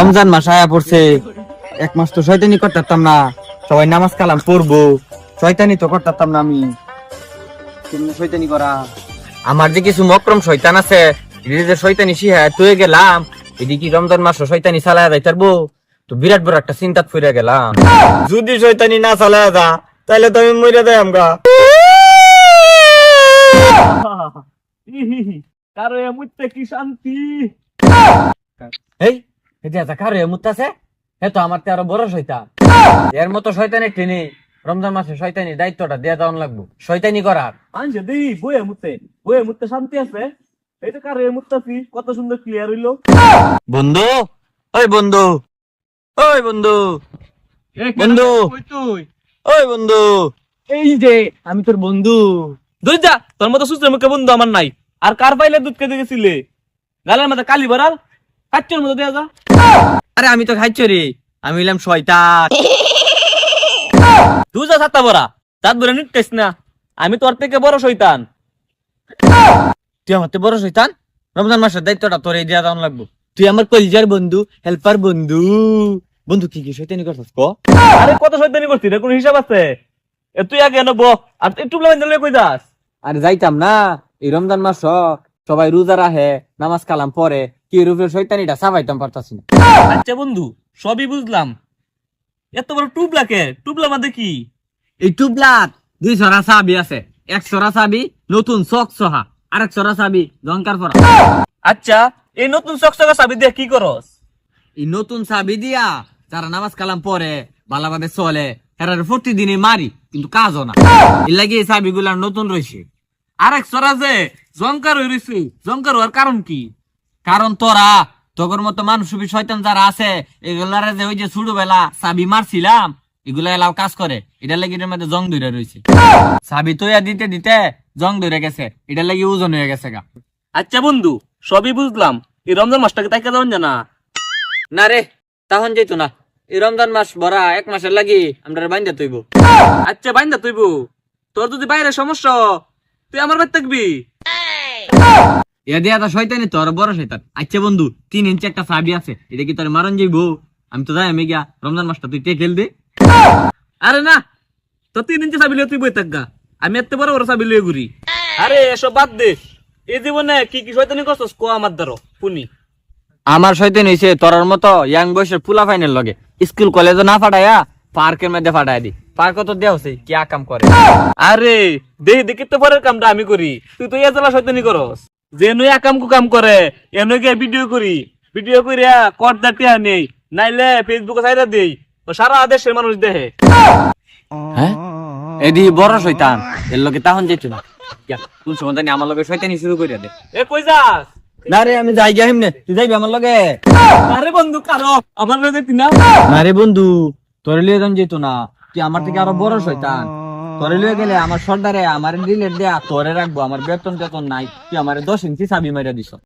রমজান মাস আয়া পড়ছে, এক মাস তো শয়তানি করতাম না, সবাই নামাজ কালাম পড়বো, শয়তানি তো করতাম না আমি। তুমি শয়তানি করা, আমার যে কিছু মক্রম শয়তান আছে, যে শয়তানি শিহা তুই গেলাম, এদিকে রমজান মাস শয়তানি চালায়া যাই পারবো, তো বিরাট বড় একটা চিন্তাত ফিরে গেলাম। যদি শয়তানি না চালায়া যা, তাহলে তো আমি মরে যাই আমগা। কারো এমুতে কি শান্তি। এই কারো এমুত আছে, হে তো আমার আরো বড় শয়তান। এর মতো শয়তান একটি নেই, রমজান মাসে শয়তানি দায়িত্বটা দিয়ে দেওয়ান লাগবো, শয়তানি করার। আনছে দেই বইয়ে মুতে শান্তি আছে। এই তো কারো এমুতাছি কত সুন্দর ক্লিয়ার হইলো। বন্ধু, ওই বন্ধু, ওই বন্ধু, বন্ধু, তুই ওই বন্ধু, এই যে আমি তোর বন্ধু। দুই যা, তোর মতো সুস্থ মুখে বন্ধু আমার নাই। আর কার পাইলে দুধ খেতে গেছিলে, গালের মধ্যে কালি ভরাল, কাচ্চর মতো দেয়া যা। আরে আমি তো খাইছ রে, আমি হইলাম শয়তান। তুই যা সাতটা বড়া, তার ধরে নিতেছ না, আমি তোর থেকে বড় শয়তান। তুই আমার তো বড় শয়তান, রমজান মাসের দায়িত্বটা তোর দিয়ে দেওয়ান লাগবো। তুই আমার কলিজার বন্ধু, হেল্পার বন্ধু। বন্ধু কি কি শয়তানি করছিস ক? আরে কত শয়তানি করছিস রে, কোন হিসাব আছে? এ তুই আগে এনে আর একটু লাইন কই যাস? আরে যাইতাম না, এই রমজান মাস সবাই রোজা রাখে, নামাজ কালাম পরে, কি রূপের শয়তানিটা সাবাইতাম পারতাছি না। আচ্ছা বন্ধু, সবই বুঝলাম, এত বড় টুবলাকে টুবলা মধ্যে কি? এই টুবলাত 2 ছড়া চাবি আছে, 1 ছড়া চাবি নতুন চক সহা, আর 1 ছড়া চাবি জঙ্কার পরা। আচ্ছা, এই নতুন চকচকা চাবি দিয়ে কি করস? এই নতুন চাবি দিয়া যারা নামাজ কালাম পরে ভালোভাবে চলে, এরা প্রতিদিনই মারি, কিন্তু কাজও না। এর লাগে এই চাবি গুলা নতুন রয়েছে। আর এক চড়া যে জঙ্কার হয়ে রয়েছে, জঙ্কার হওয়ার কারণ কি? কারণ তোরা তোর মতো মানুষ শয়তান যারা আছে, এগুলারে যে ওই যে ছোটবেলা চাবি মারছিলাম, এগুলা এলাও কাজ করে, এটার লাগে এটার মধ্যে জং ধরে রয়েছে। চাবি তৈয়া দিতে দিতে জং ধরে গেছে, এটার লাগে ওজন হয়ে গেছে গা। আচ্ছা বন্ধু, সবই বুঝলাম, এই রমজান মাসটাকে তাই যাবেন জানা? না রে, তখন যেত না, এই রমজান মাস ভরা 1 মাসের লাগি আমরা বাইন্দা তৈব। আচ্ছা বাইন্দা তুইব, তোর যদি বাইরে সমস্যা, তুই আমার বাড়ি থাকবি। এ দিয়া তো শয়তানি তোর বড় শয়তান। আচ্ছা বন্ধু, 3 ইঞ্চি একটা চাবি আছে, এটা কি তোর মারণ যাইবো? আমি তো যাই, আমি গিয়া রমজান মাসটা তুই টেকেল দে। আরে না, তো 3 ইঞ্চি চাবি লিয়ে তুই বই থাকগা, আমি এত বড় বড় চাবি লিয়ে ঘুরি। আরে এসব বাদ দে, এই জীবনে কি কি শয়তানি করছস কো আমার দ্বারা শুনি। আমার শয়তানি হইছে তোর মতো ইয়াং বয়সের পুলা ফাইনের লগে, স্কুল কলেজে না ফাটাইয়া পার্কের মধ্যে ফাটাই দি। পার্ক তো দেওয়া হচ্ছে কি কাম করে। আরে দেখি তো পরের কামটা আমি করি, তুই তো এজলা শয়তানি করস। যে নই কাম কু কাম করে, এনে গিয়ে ভিডিও করি, ভিডিও করিয়া কট দাটিয়া নেই, নাইলে ফেসবুকে চাইরা দেই, তো সারা দেশের মানুষ দেখে। হ্যাঁ, এদি বড় শয়তান, এর লগে তখন যেত না। কোন সময় জানি আমার লগে শয়তানি শুরু করে দে। এ কই যাস? না রে, আমি যাই গিয়া হেমনে, তুই যাইবি আমার লগে? আরে বন্ধু কারো আমার লগে দেখতি না? না রে বন্ধু, তোর লিয়ে যাম যেত না, তুই আমার থেকে আরো বড় শয়তান। তোরে লিয়ে গেলে আমার সর্দারে আমার ডিলেট দেয়া তোরে রাখবো, আমার বেতন টেতন নাই, তুই আমার 10 ইঞ্চি চাবি মাইরা দিছ।